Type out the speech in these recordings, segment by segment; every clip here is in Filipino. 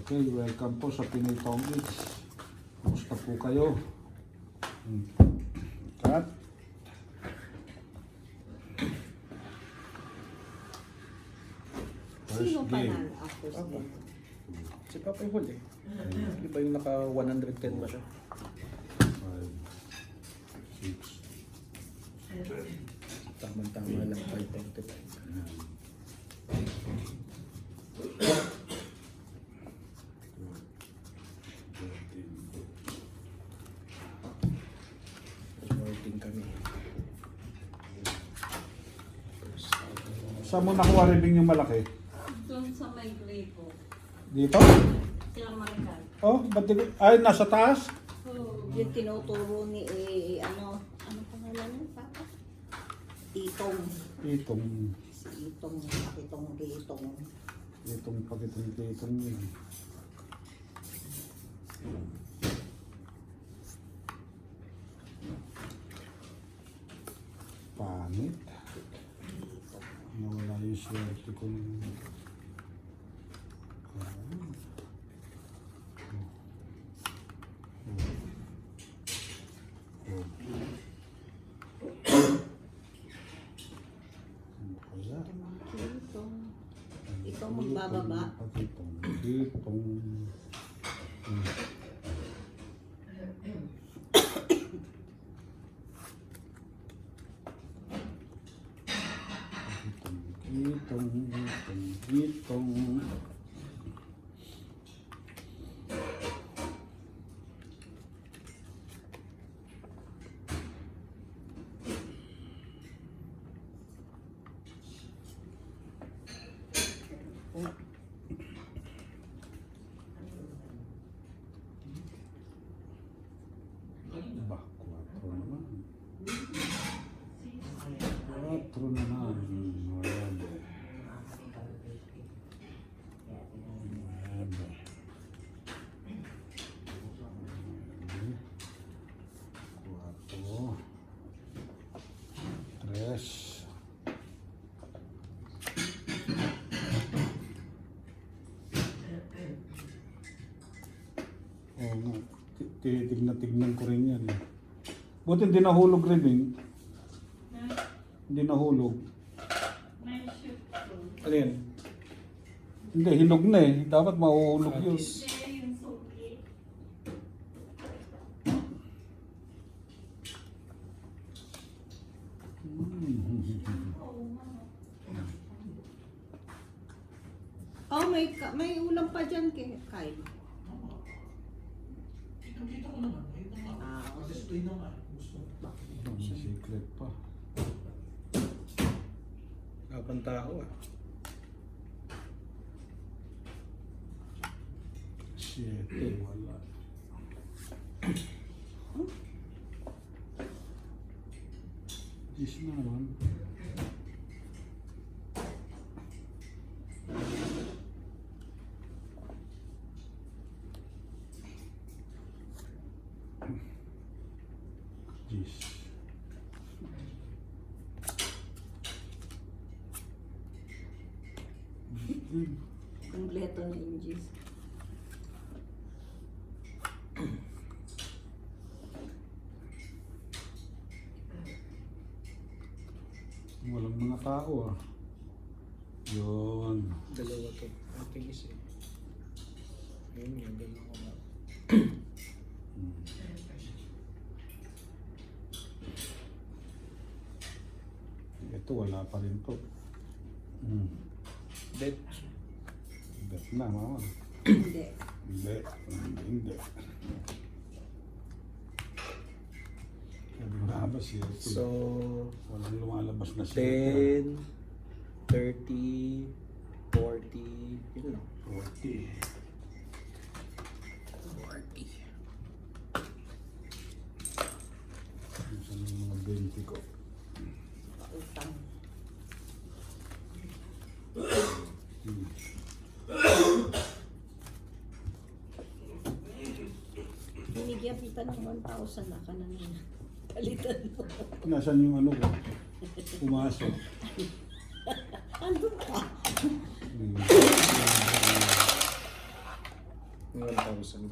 Okay, welcome po sa Pinoy Tong Eats. Kumusta po kayo? Cut. Sino First pa game. na after Ako. game? Si Papa yung huli. Di ba yung naka 110 ba siya? 5, 6, Tama-tama lang 5.5. Working kami. Saan mo nakuha rin yung malaki? Doon sa may grade po. Dito? Silang Marical. Oh, ba't di- ay, nasa taas? Yung tinuturo ni, ano pangalan ng papa? Itong. Itong, Si Itong, pakitong Itong. itong pakitong yun. Pangit. Nawala yung swerte ko. Kaya, Itong. Itong magbababa. Itong. Itong. Bah, 4 naman. 4 naman. Ayan. Cuatro. Tres. Oo nga. Tignan ko rin yan. Buti hindi nahulog rin eh. Hindi nahulog. Ano yan? Hindi, hinog na eh. Dapat mahuhulog yun. Oh, may ulam pa dyan kay Kyle. Ah, May secret pa. Kapang tao ah. Siete, wala. Is na naman. Is. kumpleto na yung G's. Walang mga tao ah. Yun. Dalawa to. I think is eh. Ayun nga, dalawa nga. Ito wala pa rin to. Dead. Bet na mama. Hindi. Hindi. Hindi. Sabi ko nga ba siya? So, Walang lumalabas na siya. 10, 30, 40, yun lang. 40. 40. Saan yung mga 20 ko? Utang. Binigyan kita ng 1,000 na ka na nila. Palitan mo. Nasaan yung ano ko? Pumasok. Andun ka. Yung 1,000.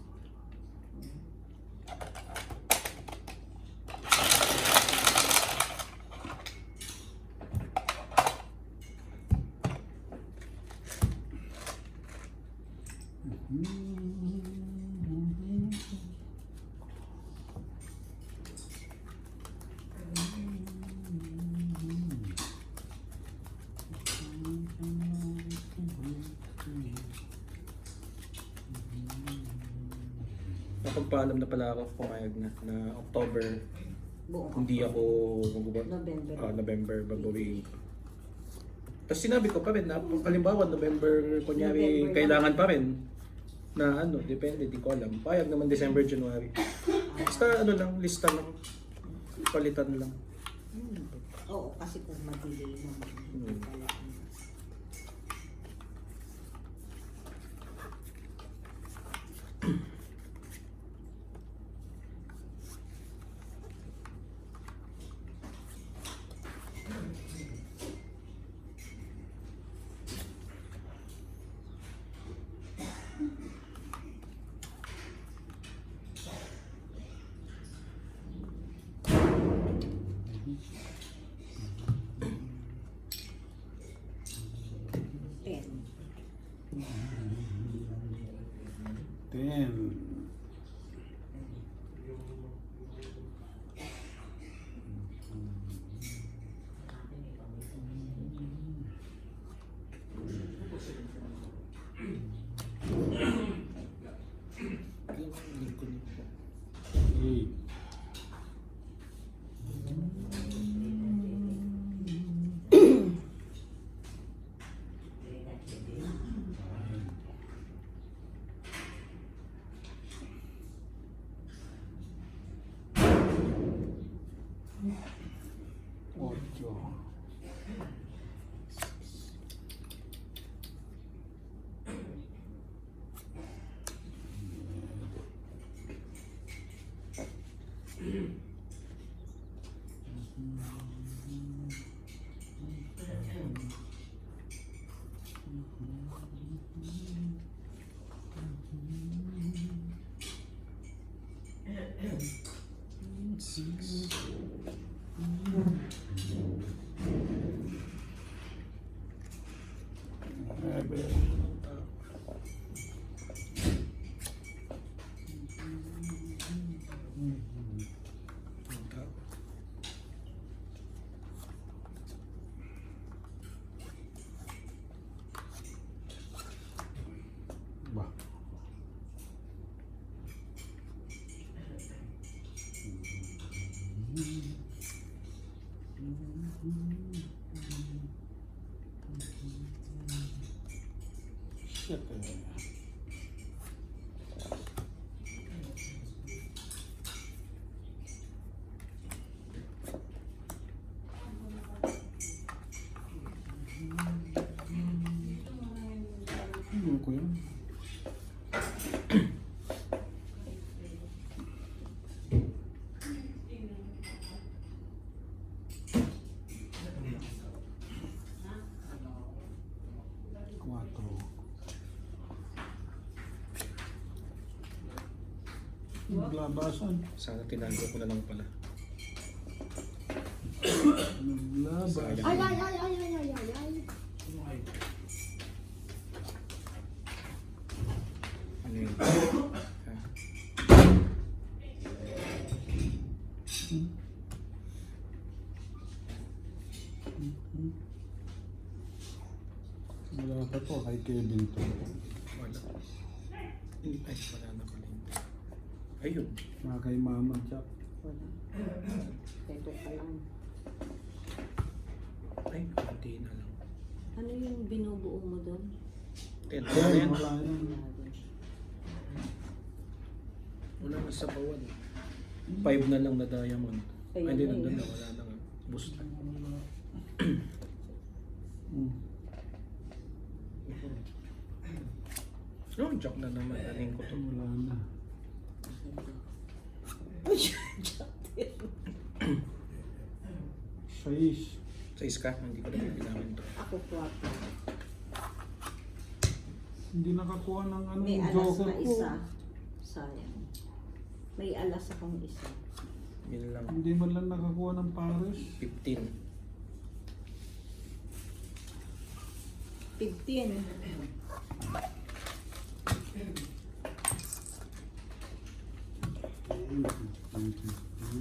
Napagpaalam na pala ako, pumayag na October, Buong hindi ako magbubuhat. November. November, babawiin ko. Tapos sinabi ko pa rin na halimbawa November, kunyari, November kailangan pa rin na ano, depende, di ko alam. Payag naman December, January. Basta ano lang, lista lang, palitan lang. Oo, kasi kung mag-delay naman. Hmm. Ten. 10. Eight. Ocho. Bah. Shit. Ano ko yun? Quatro. Naglabasan. Sana tinago ko na lang pala. Naglabasan. Sayang. Ay, ay, ay, ay, ay, ay, ay, ay. Ano yun? Ha? Wala pa to, kay Kevin to. Wala. Ay, wala na pala yun. Ayun. Mga kay Mama Jack. Wala. Ito pa lang. Ay, konti na lang. Ano yung binubuo mo doon? 10 na yan. Wala yan. Wala na sa bawan. 5 na lang na diamond. Ay, Ayun hindi, na nandun yun. na. Wala na nga. Boost na. No, joke na naman. Aning ko to. Wala na. Sais. Sa iska, hindi ko na bibilangan to. Ako 4. Hindi nakakuha ng ano May yung alas joker na ko. isa. Sayang. May alas akong isa. Yun lang. Hindi man lang nakakuha ng pares. 15. 15.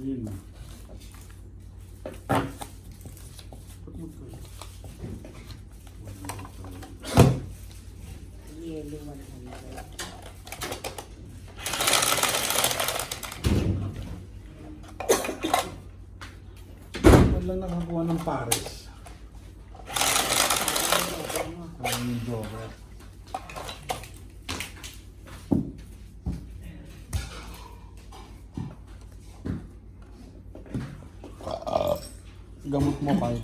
Yun. Yellow 100. Wala nakakuha ng pares. Ang joker. Gamot mo kahit.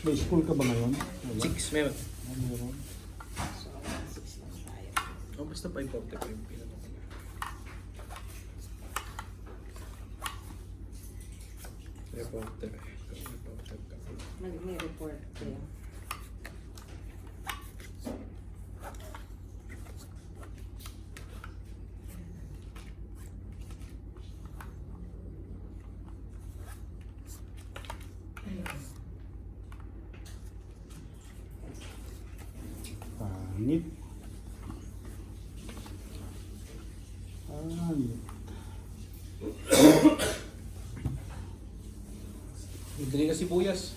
May school ka ba ngayon? Wala. 6 meron. Meron. Six lang tayo. Oh, basta 545 yung pinano ko na. Reporter. Reporter ka. May report kayo. Pangit. Pangit. Dali na sibuyas.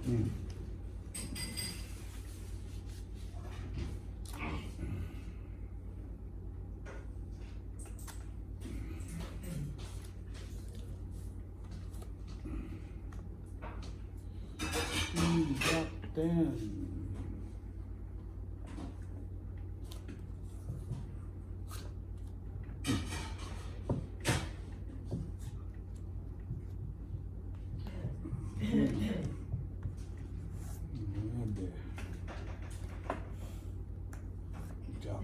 Hmm. Drop 10. Nueve. Drop.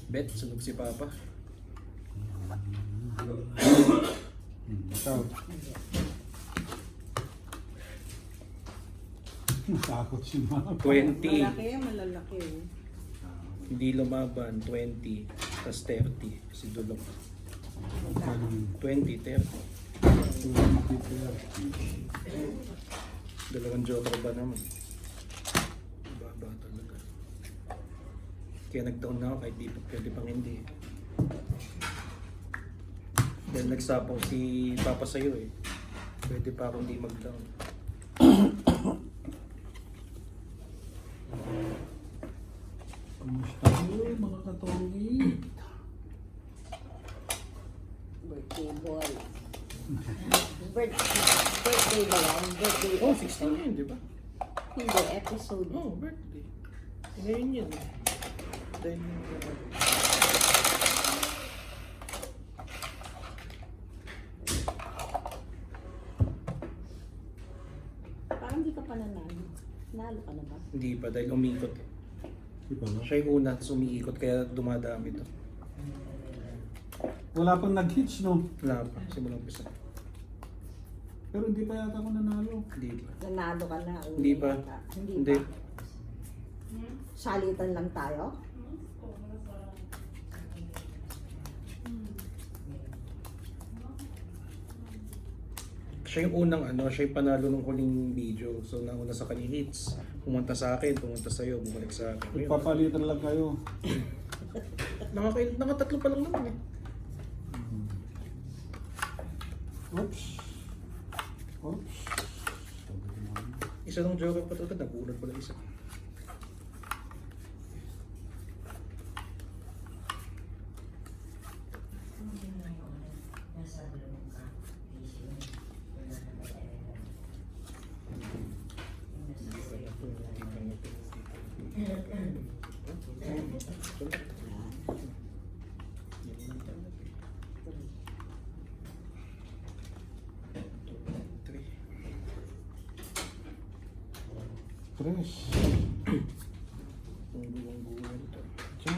Bet, sunog si Papa. Ikaw. Natakot si Mama. 20. Malaki, malalaki. Oh. Hindi lumaban. 20. Tapos 30. Si Dulong. 20, 30. Dalawang joker ba naman? Baba talaga. Kaya nag-down na ako kahit di pa pwede pang hindi. Dahil nagsapong si Papa sa'yo eh. Pwede pa akong di mag-down. Kamusta kayo mga katongi? Birthday boy. Birthday ba yan? Birthday Oh, episode. 16 yun, di ba? Hindi, episode. Oh, birthday. Ngayon yun. Dahil Parang di ka pa nanalo. Nalo ka na ba? hindi pa dahil umikot. Di ba no? Siya yung una, tapos umiikot kaya dumadami to. Wala pang nag-hitch no? Wala pa, simulang umpisa. Pero hindi pa yata ako nanalo. Hindi pa. Nanalo ka na. Hindi pa. Hindi Hindi. pa. Salitan lang tayo? Siya yung unang siya yung panalo ng huling video. So nauna sa kanya hits. Pumunta sa akin, pumunta sa'yo, bumalik sa akin. Ngayon, Papalitan lang kayo. nakatatlo pa lang naman eh. Oops. Oops. Isa ng joker pa talaga, nagulat pala isa. Tres. Ang buwang-buwang ito. Jack.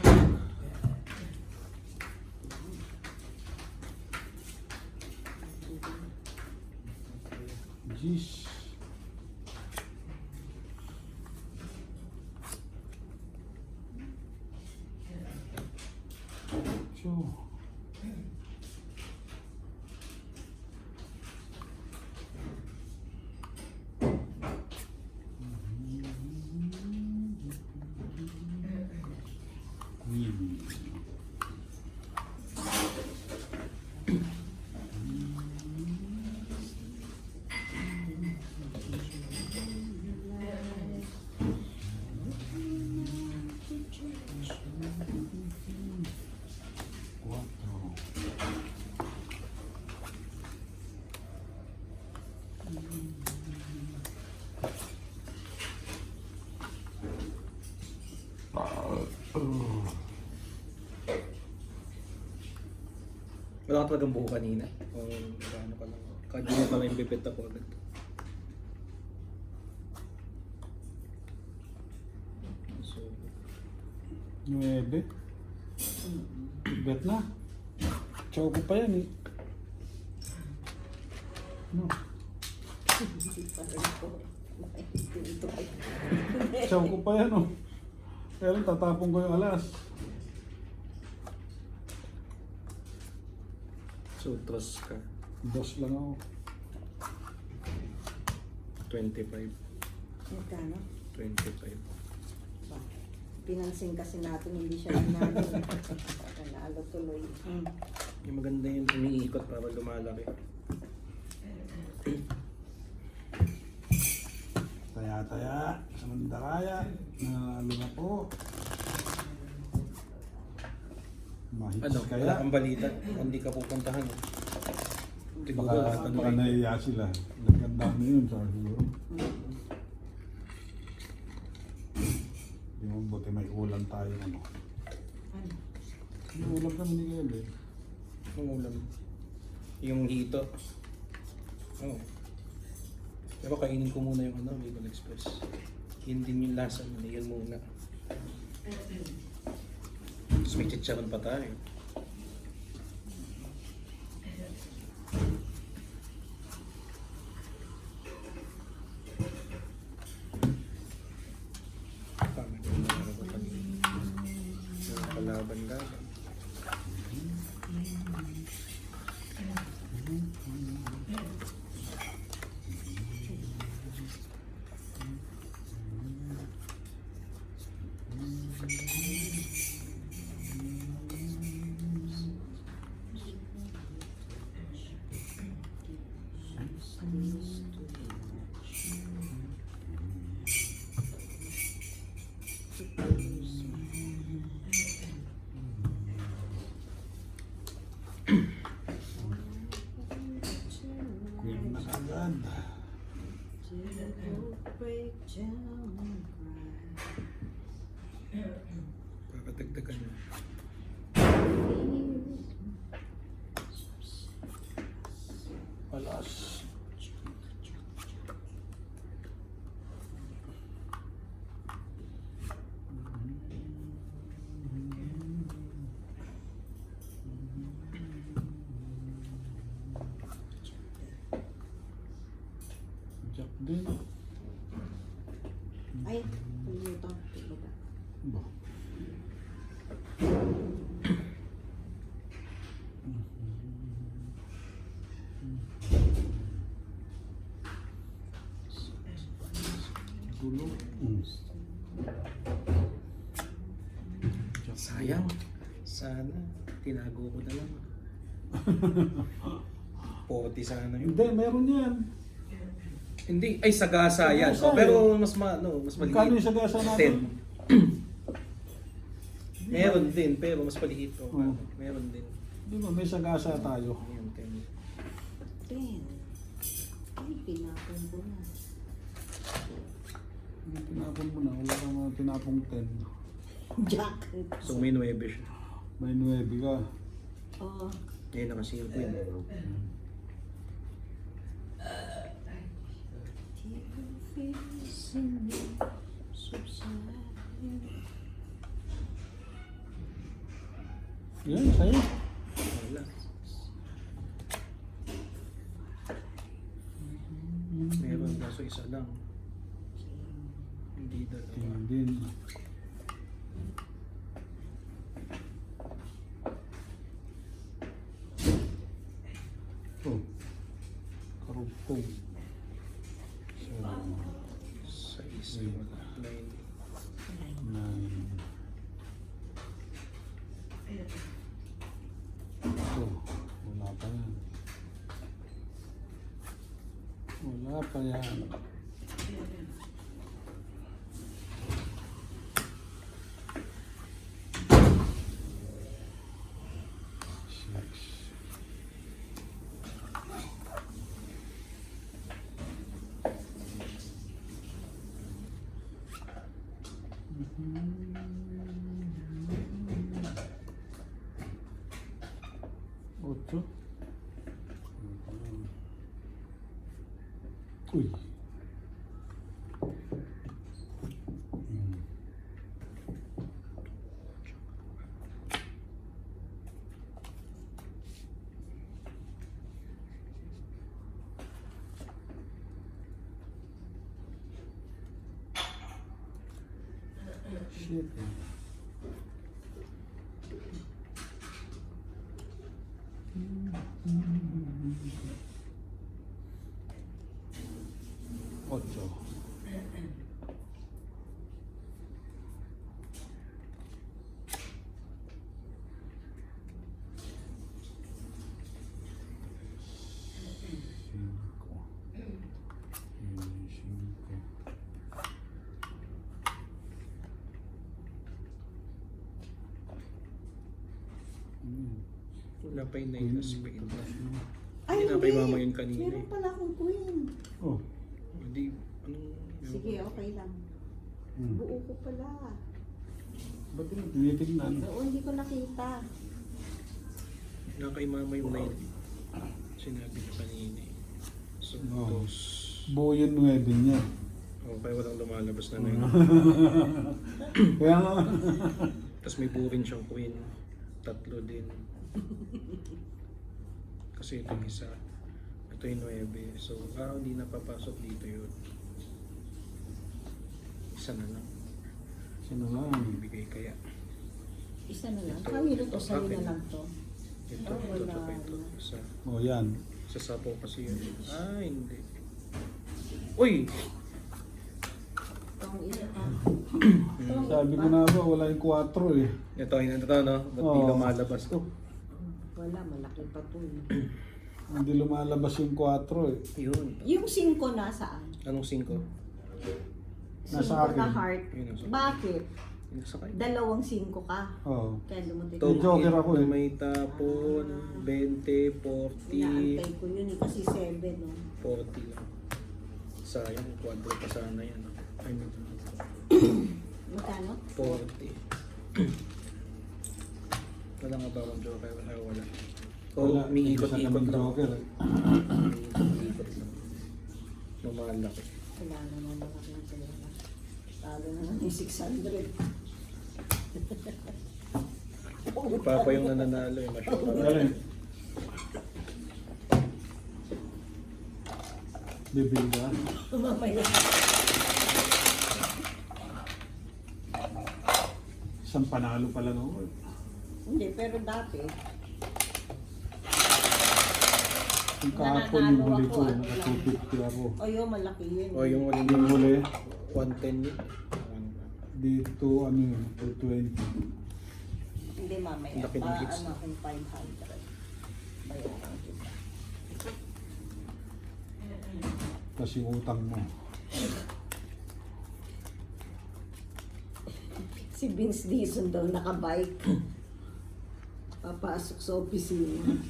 Jeez. Two. Cuatro. Wala ka talagang buho kanina. O ano ka lang. Kanina pa lang yung pipit ako agad. So, 9. Bet na. Chow ko pa yan eh. No. Hindi pa rin po. Chow ko pa yan oh. Pero tatapon ko yung alas. so trust ka. Dos lang ako. 25. Magkano? 25. Pinansin kasi natin hindi siya nanalo. Nanalo tuloy. Yung maganda yung umiikot para lumalaki. Taya-taya. Sa Mandaraya. Nanalo na po. Mahits Wala kaya. kang balita. Hindi ka pupuntahan. Siguro Baka tatanungin. nahiya sila. Naganda na yun sa siguro. Di mo buti may ulam tayo ano. Ano? May ulam kami ni Gabe. Ang ulam. Yung hito. Oh. Pero kainin ko muna yung Bicol Express. Yun din yung lasa nila. Yan muna. Tapos may chicharon pa tayo. Kalaban-laban. Queen na agad. Break down and cry. Kakadagdagan mo. Alas. Jack din. Ay, pumunta. Diba? Ba? ulo. Mm. Sayang. Sana. Tinago ko na lang. 40 sana yun. Hindi, meron yan. Hindi. Ay, sagasa yan. Sagasa, Oh, pero mas mas maliit. Magkano yung sagasa natin? 10. Meron din, pero mas maliit. Oh. Oo. Meron din. Di ba, may sagasa tayo. Ayan, kanya. 10. Ay, pinapon ko na. Tinapon mo na, wala kang mga tinapong 10. Jack. So may 9 siya. May 9 ka. Oo. Ngayon nakasingil ko yun. Yan, sa'yo. Wala. Meron kaso isa lang. Hindi dalawa. Tingnan din. Oh. Karugtong. Sa isa wala. 9. 9. Ito, wala pa yan. Wala pa yan. Ocho. Uy. Shit. Ocho. Cinco. Cinco. Wala pa yung 9 na Spain. Ay, Hindi na kay mama yun kanina Meron eh. pala akong queen. Oh. Hindi, anong... Sige, okay lang. Hmm. Buo ko pala. Ba't mo tinitignan? Oo, hindi ko nakita. Na kay mama yung 9. Sinabi niya kanina eh. So, Oo. dos. Buo yung 9 niya. Oh, kaya walang lumalabas na 9. Kaya nga. Tapos may burin siyang queen. 3 din. Kasi ito isa. Ito yung 9. So, hindi napapasok dito yun. Isa na lang. Sino lang? Bibigay kaya. Isa na lang. Kamilo to, sa'yo na lang to. Ito, Ah, ito, wala. ito. Isa. Oh, yan. Sa sapo kasi yun. Hindi. Uy! Itong isa. Sabi ko na ba, wala yung 4 eh. Ito, no? Ba't di Oo. lumalabas to? Wala, malaki pa to. Hindi lumalabas yung 4 eh. Yun. Yung 5 nasaan? Anong 5? Nasa 5 na akin. heart. Yun, nasa akin. Bakit? Yung sakay. Dalawang 5 ka. Oh. Kaya lumuntik Ito, na. Joker ako eh. May tapon, 20, 40, Inaantay ko yun eh, kasi 7 no. 40 lang. Sayang, quadro pa sana yan. I mean, Magkano? 40. Wala nga ba akong joker? Wala. Wala. May Isa ikot-ikot naman lang. Joker eh. May ikot lang. Lumalaki. Wala naman malaki ng pera. Talo naman yung 600. Papa yung nananalo eh. Masyado. Galing. Bibili ka? Mamaya. Isang panalo pala no? Hindi, pero dati. Yung kahapon yung huli ko, Nananalo ako, naka ano 250 ako. O yun, malaki yun. O yung uling Yung huli, 110 yun. dito ano yun, 220. Hindi mamaya. Laki ng hits. Ano akong 500. Bayaran kita. Tapos yung utang mo. Si Vince Dizon daw nakabike. Papasok sa opisina.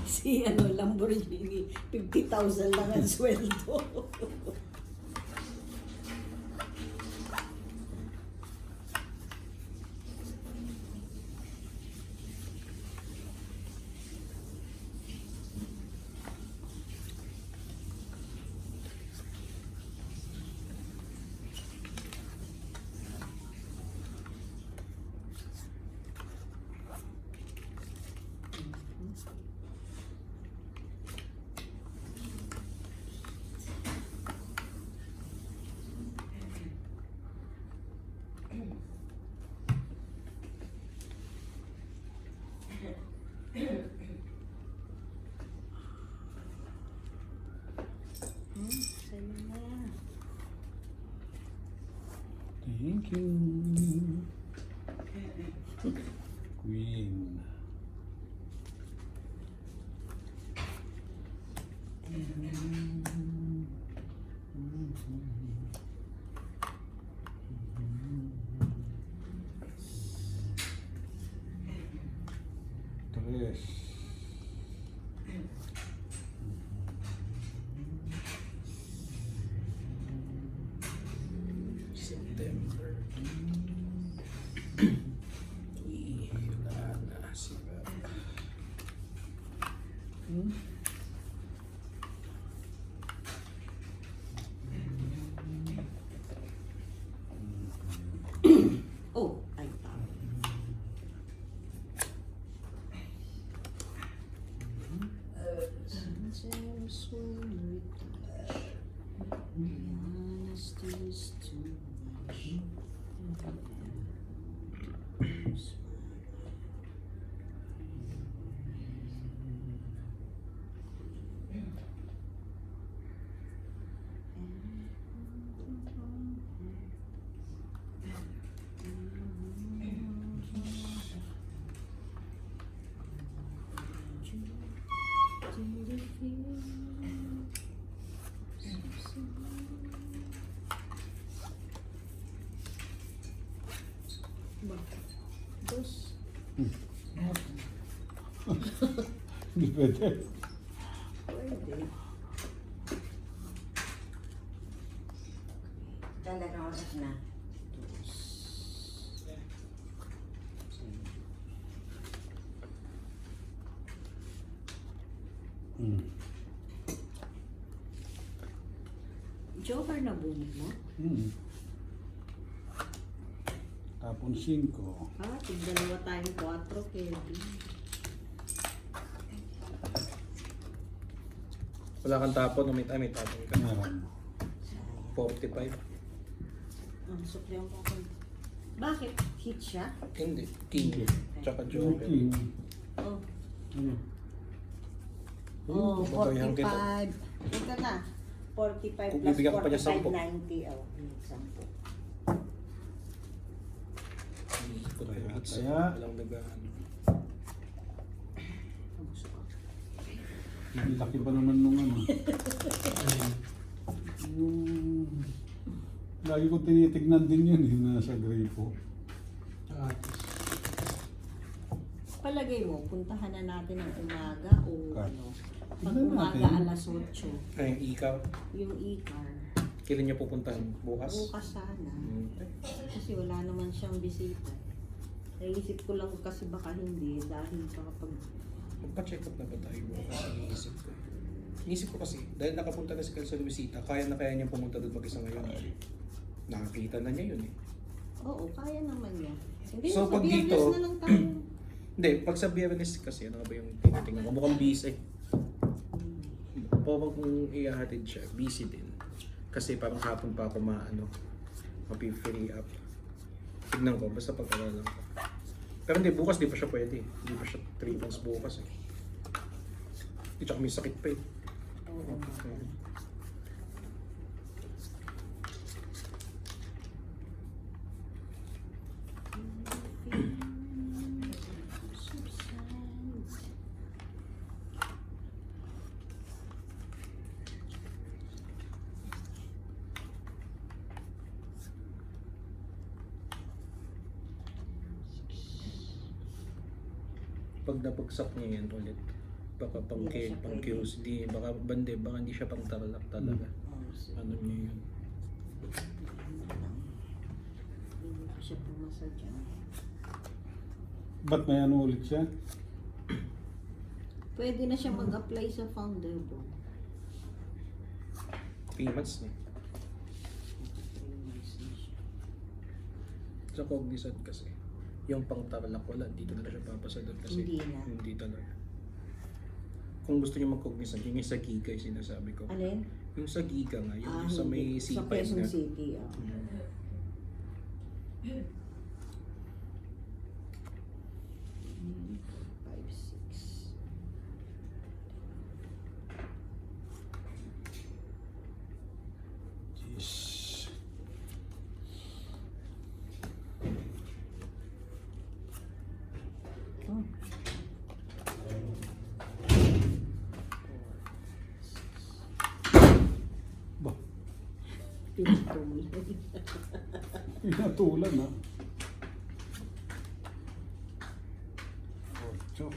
Si Lamborghini, 50,000 lang ang sweldo. Sa'yo na. Thank you. Queen. Tres. September. Wala na si Bob. Oh, ay tama. Dos. Hindi pwede. Pwede. Talaga oras na. Hmm. Joker na bunod mo? Tapon 5. Ah, tigdalawa tayong 4, Kevin. Wala kang tapon, no? May tapon ka. Meron. 45. Ang suklihan mo ako. Bakit? Hit siya? Hindi. King. Tsaka Yung Joker. king. Oh. Ano? Oh, babayaran 45. Ito na. 45 Kung plus bibigyan ka pa niya 45, 10. 90. Oh, 10. Kaya- Walang nag-ano. Ang laki pa naman nung ano. Yung... Lagi ko tinitignan din yun nasa gripo. Palagay mo, puntahan na natin ang umaga o Kat. ano? Pag Tignan umaga natin. alas 8, Ay, yung ikaw. yung e-car. Kailan niya pupuntahan? Bukas? Bukas sana. Okay. Kasi wala naman siyang bisita. Naisip ko lang kasi baka hindi dahil sa kapag... Magpa-check up na ba tayo bukas? Iniisip ko. Iniisip ko kasi, dahil nakapunta na si Carl sa Luisita, kaya na kaya niya pumunta doon mag-isa ngayon. Nakakita na niya yun eh. Oo, kaya naman niya. Hindi, So, sa pag Biyernes dito- na lang tayo. Hindi, pag sa Biyernes kasi, ano ba yung tinitingnan ko? Mukhang busy. Parang kung ihahatid siya, busy din. Kasi parang hapon pa ako mapi-free up. Tignan ko, basta pag-aralan ko. Pero hindi, bukas di pa siya pwede. Hindi pa siya 3 months bukas eh. Tsaka may sakit pa eh. Oo. Pag napagsak niya yan ulit, baka pang Hindi na siya pang pwede. chaos, di baka bande, baka hindi siya pang taralak talaga. Oo, sige. Ano niya yun? Hindi ko siya pumasa dyan. Ba't may ano ulit siya? Pwede na siya mag-apply sa founder bro. 3 months na. Sa Cognizant kasi, yung pang taralak wala, dito na siya papasa doon kasi Hindi na. hindi talaga. Kung gusto niyo mag-Cognizant, yung sa Giga yung sinasabi ko. Alin? Yung sa Giga nga, yung sa hindi. may Sa C5 Quezon nga. City. Oh. Mm. 5, 6. Jeez. Oh. Ba, Pinatuloy. pinatulan ha. 8.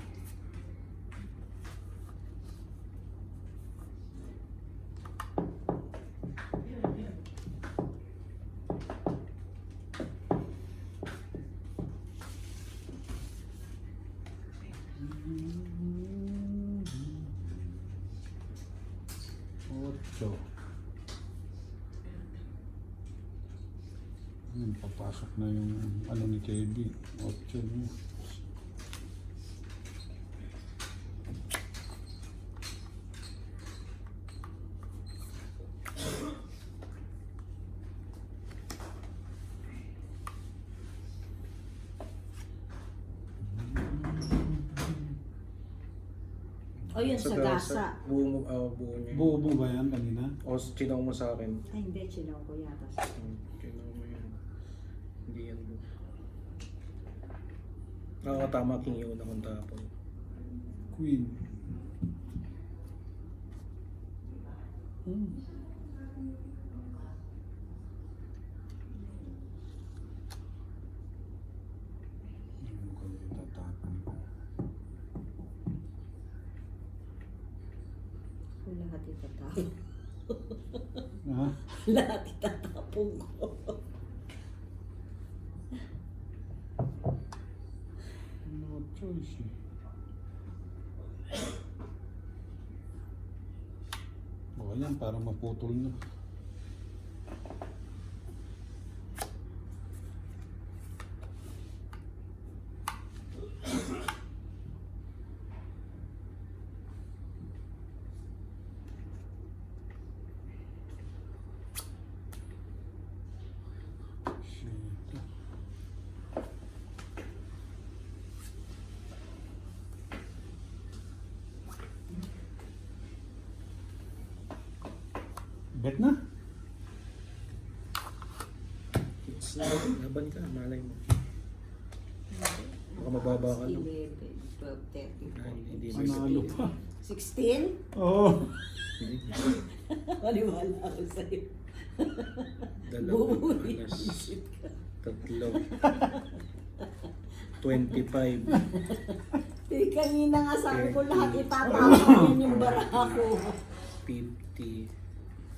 Papasok na yung ano ni KB. 8 niya. O yun, sa gasa. Buo, buo niya. Buo mo ba yan kanina? O, chinaw mo sa akin. Ay, hindi. Chinaw ko yata. Chinaw mo yan. Hindi yan buo. Nakakatama king yung una kong tapon. Queen. Hmm. Ano ko itatapon ko? Kung lahat itatapon. Ha? Lahat itatapon ko. No choice eh. O yan, parang maputol na. Shit. Bet na? It's laban ka, malay mo. Baka mababa ka lang. 11, 12, 30, Ay, hindi 14, na. Panalo pa. 16? Oo. Maniwala ako sa'yo. Dalawang Buhay. alas. Tatlo. 25. Eh, kanina nga sabi ko lahat itatapon yun yung barako. 50.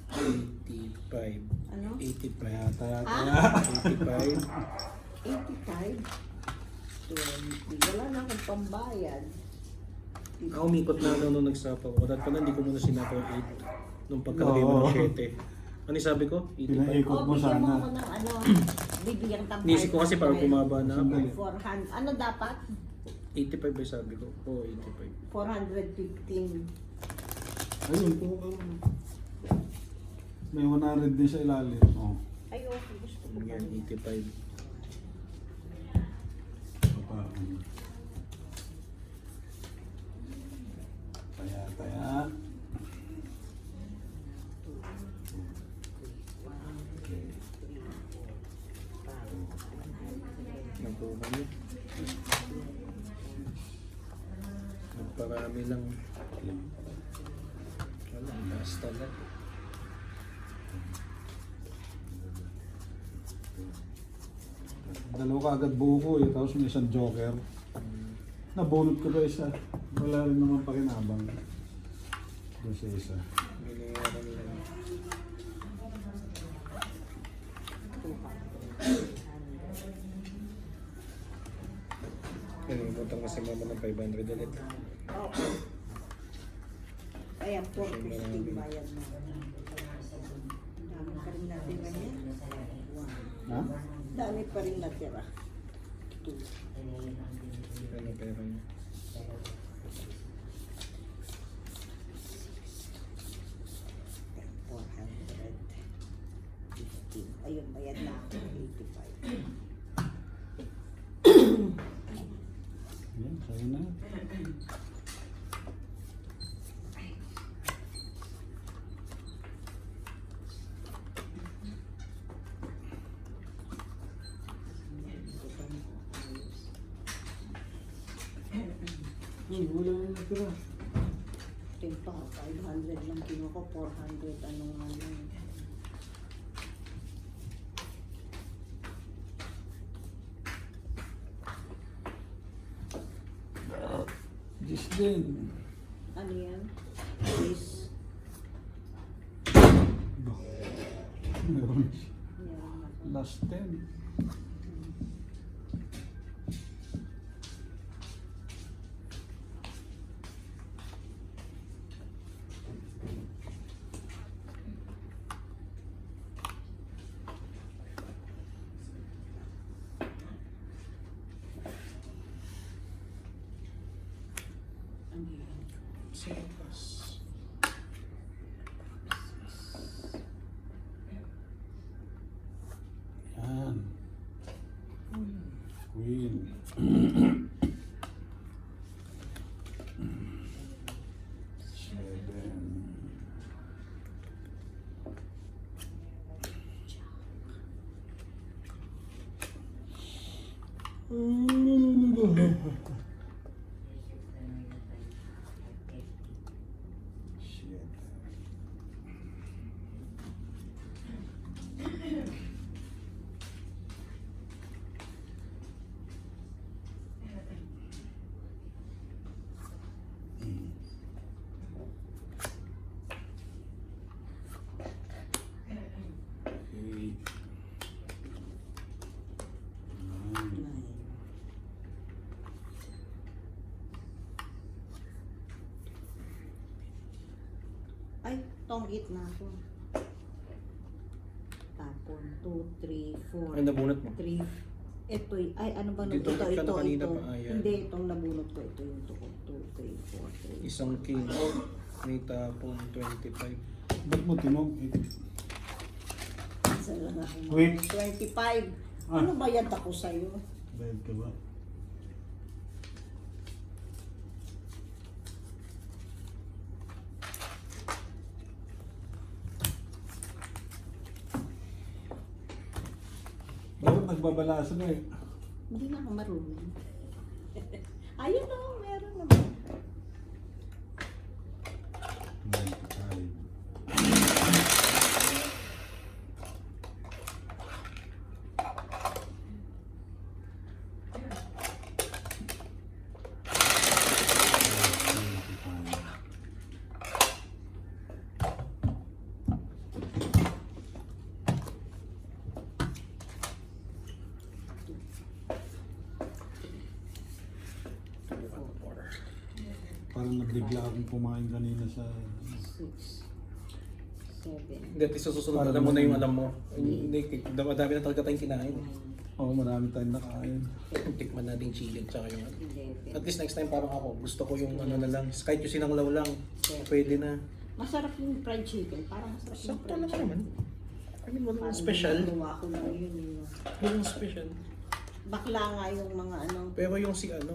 85. Ano? 85. Taya, taya, Ah? taya. 85. 85? 20. Wala na akong pambayad. Ako umikot na ako nung nagsapaw ko. Dahil pala hindi ko muna sinapaw 8. Nung pagkalagay mo Oo. ng 7. Ano sabi ko? 85. Pinaikot mo Bigyan mo sana. ako ng ano, bibigyan tang Nisip ko kasi parang bumaba na ako. Sandali. 400. Ano dapat? 85 ba yung sabi ko? Oo, 85. 415. Ayun po. May 100 din sa ilalim. Oh. Ay, okay. Gusto ko Yan, pa. 85. Taya, taya. Parami lang. Wala, taas talaga. Dalawa ka agad buko eh, tapos may isang joker. Nabunot ko pa isa. Wala rin naman pakinabang. Doon sa isa. Binayaran lang. Piniputang kasi mama ng 500 ulit. Oo. Ayan, 450 bayad mo. Dami pa rin natin ganyan. Ha? Dami pa rin natira. Ano pera niya? Ayun, bayad na ako. 85. Yan, sa'yo na. Wala na natira. Ito, 500 lang kinuha ko, 400 anong ano. Diyos din. Ano yan? Please. Meron. Meron ako. Last 10. Ano yan? Sepas. Yan. Queen. Seven. Shit. Eight. Nine. Ay, tonggit na ako. Tapon, 2, 3, 4. Ay, nabunot mo? 3. Ito, ay ano ba Dito ito, ka na kanina ito. pa, ayan. Hindi, itong nabunot ko. Ito yung tukod. 2, 3, 4, 3. Isang king. May tapong 25. Ba't mo tinog? Isa lang ako. Wait. 25. Ah. Ano bayad ako sa'yo? Bayad ka ba? Bakit nagbabalasa na eh? Hindi na ako marunong. Ayun o, meron naman. 95. Parang nabigla akong kumain kanina sa... 6, 7, Hindi, at least sa susunod Parang alam mo na yung ganun. alam mo. Hindi, dami na talaga tayong kinain. Oo, marami tayong nakain. Tikman natin chili at saka yung ano. 11. At least next time parang ako, gusto ko yung ano na lang, kahit yung sinanglaw lang, pwede na. Masarap yung fried chicken. Parang masarap yung Sakto fried lang chicken. naman. I mean, walang Parang special. ginagawa ko lang yun. Walang special. Bakla nga yung mga ano, Pero yung si ano,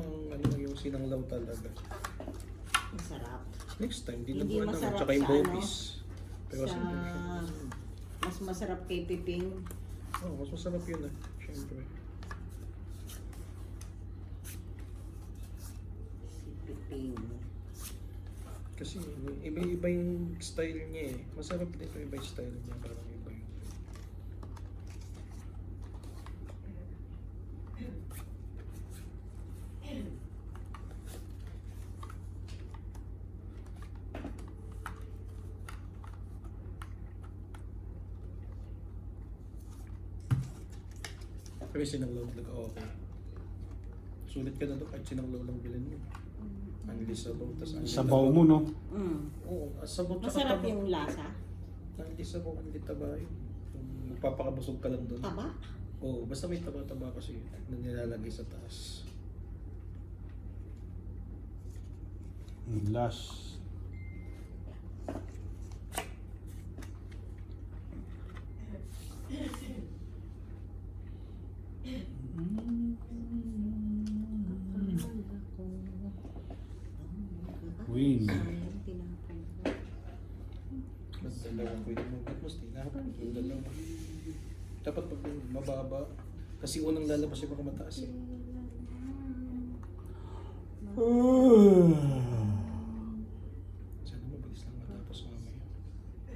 yung sinanglaw talaga. masarap. Next time, Hindi dinuguan naman. masarap Tsaka yung sa ano, bopis. Pero sa... Mas masarap kay Piping. oh, mas masarap yun ah. Siyempre. Si Piping. Kasi iba-iba yung style niya eh. Masarap din ito iba yung style niya. Parang iba yung... Pero sinanglaw talaga okay. Sulit ka na to kahit sinanglaw lang bilhin mo. Ang lisabaw, tas ang Sabaw mo, no? Oo, sabaw tsaka Masarap taba. yung lasa. Ang lisabaw, ang litaba yun. Magpapakabusog ka lang doon. Taba? Oo, basta may taba-taba kasi na nilalagay sa taas. Last. Queen. Sayang, tinapon ko. Mas dalawang pwede mo. Ba't mas tinapon? Yung dalawa. Dapat pag mababa. Kasi unang lalabas yung mga mataas eh. Sana mabilis lang matapos mamaya.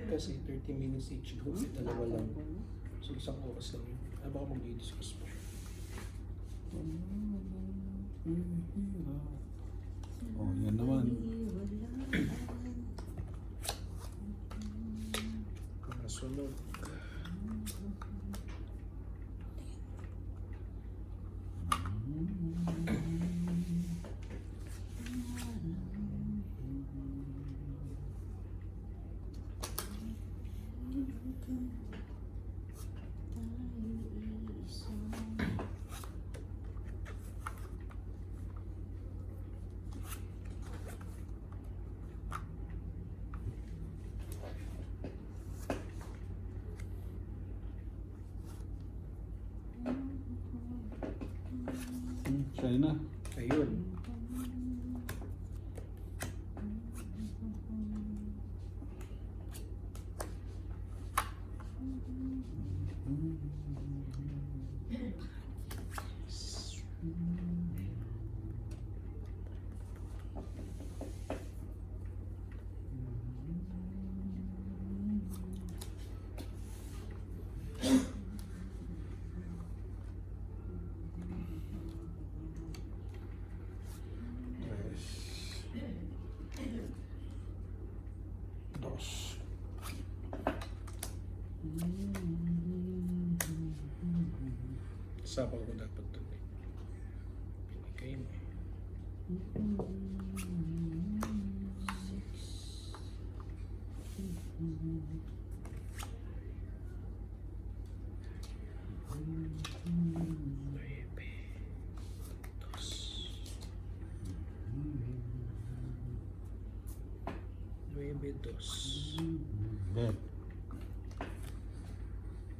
Kasi 30 minutes each group. Dalawa lang. So isang oras lang yun. Ay baka mag-discuss pa. Oh, yan naman. Kasunod. China. Ayun. Dos. Sabaw ko dapat doon eh. Pinigay mo eh. Nueve. Dos. Nueve, dos. Bet.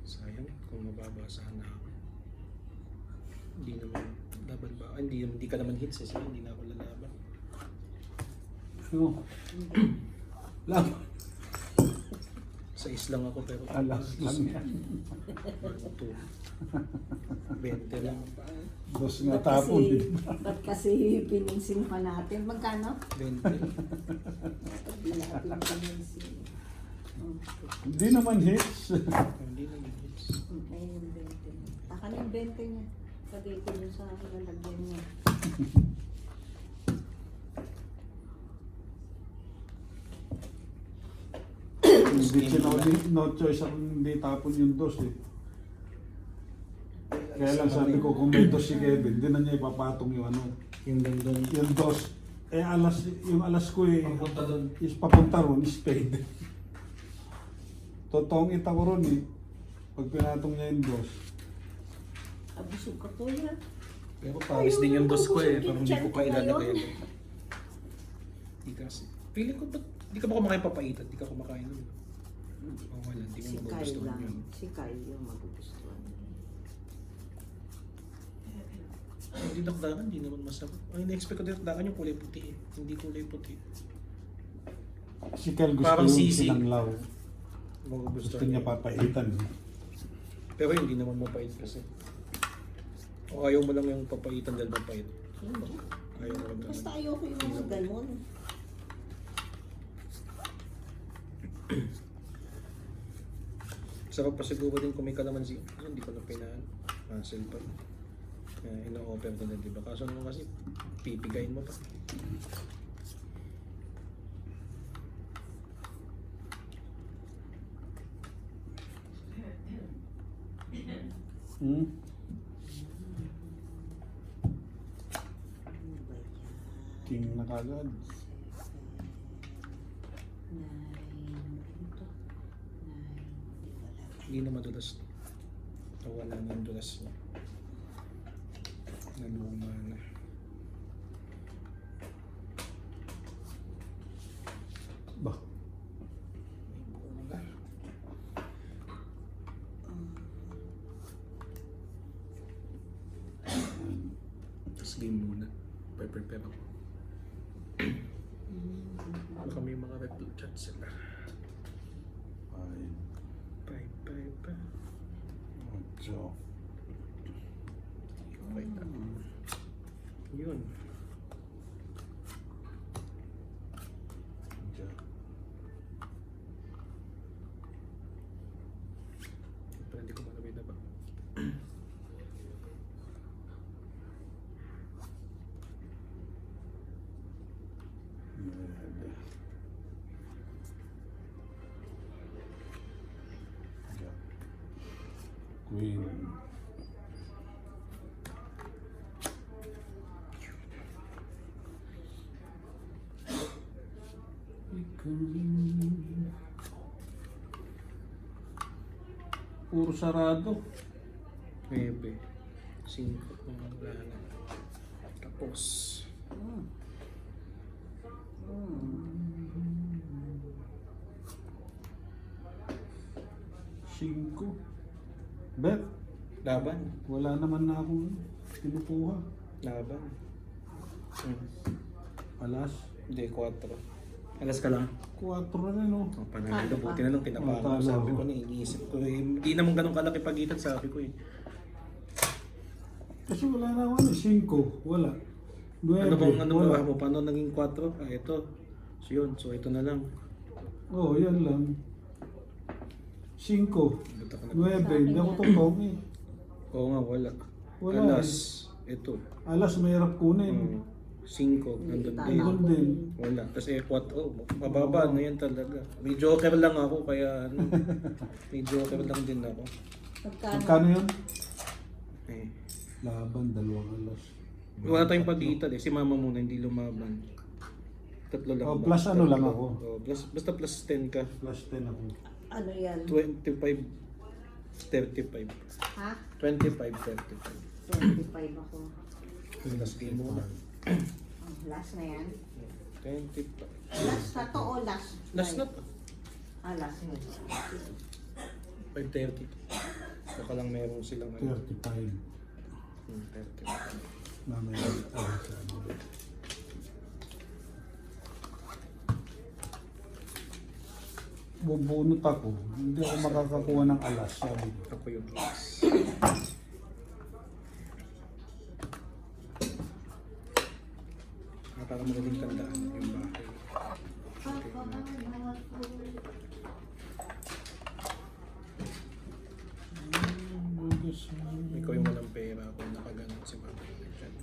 Sayang kung mababasa na ako. Hindi naman laban ba? Ah, hindi ka naman hits eh. Sige, hindi na ako lalaban. No. Lang. Sa islang ako pero Alas lang yan. 2. 20 lang. Dos nga tapon. Ba't kasi pinansin pa natin? Magkano? 20. Hindi natin pinansin. Hindi naman hits. Hindi naman hits. Ayun yung 20. Taka na yung 20 niya. Pagkita niyo sa lalagyan niya. Hindi no choice ako hindi tapon yung dos eh. Kaya lang sabi ko kung may dos si Kevin, hindi na niya ipapatong yung ano. Yung gandun. Yung dos. Eh yung alas ko eh. Papunta doon. Is papunta ron, spade. Totoong ita ko ron eh. Pag pinatong niya yung dos. Abusog ka to yan. Pero pawis din yung dos ko eh. Parang hindi ko pa ilalagay. Ngayon. Hindi kasi. Feeling ko ba't di ka ba kumakain papaitan? Di ka kumakain nun. Oh, wala. Di Si mo Kyle magugustuhan lang. yun. Si Kyle yung magugustuhan. Hindi dakdakan, hindi naman masarap. Ang ina-expect ko dakdakan yung kulay puti eh. Hindi kulay puti. Si Kel gusto Parang yung sisig. sinanglaw. Magugustuhan Gusto niya papaitan. Pero hindi naman mapait kasi. O ayaw mo lang yung papaitan dahil mapait. Hindi. Ayaw mo lang Basta talaga. ayoko yung mga ganon. Sarap pa siguro din kung may kalamansi. Hindi ko na pinaan. Hassle pa. Ina-offer ko na, diba? Kaso naman kasi, pipigayin mo pa. Hmm? King na kagad. Hindi na madulas. Nawala na yung dulas niya. Naluma na. Ba? Bola. Tapos game muna. Prepare ako. Baka may mga repl chat sila. Ay, Bye. ocho. Okay na. Yun. Diyan. Pero hindi ko malawin na ba? Nueve. Diyan. Queen. Puro sarado. 9. 5. Wala na. Tapos. Cinco. Bet, Laban. wala naman na akong kinukuha. Laban. Alas, Hindi, 4. Alas ka lang. 4 na no. Oh, panalo. Buti na lang tinapaan ko. Oh, talo Sabi ako. ko na, iniisip ko. Hindi naman ganun kalaki pagitan, sabi ko eh. Kasi wala na ako 5. Wala. 9. Ano wala. ba mo? Paano naging 4? Ah, ito. So yun. So ito na lang. Oo, yan lang. 5. Buta ka na. 9. Hindi ako totong eh. Oo nga, wala. Wala Alas. Ito. Alas, mahirap kunin. 5. Nandun din. Nandun din. Wala. Tapos 4. Oh, mababa na yan talaga. May joker lang ako. Kaya ano. May joker lang din ako. Magkano yun? Eh. Laban, 2 alas. Wala tayong pagitan eh. Si mama muna hindi lumaban. 3 lang. Oh, ba? plus ano lang 3. ako. Oh, basta plus 10 ka. Plus 10 ako. Ano yan? 25, 35. Ha? 25, 35. 25 ako. Last game muna. Last na yan? 25. Last na to o last? Last na to. Last na. 5:30. Baka lang meron silang 35. 30. Mamaya. Bubunot ako. Hindi ako makakakuha ng alas. Sabi ko. Ako yung last. Para magaling tandaan yung bahay. Ikaw yung walang pera kung nakaganon si mama. Dyan.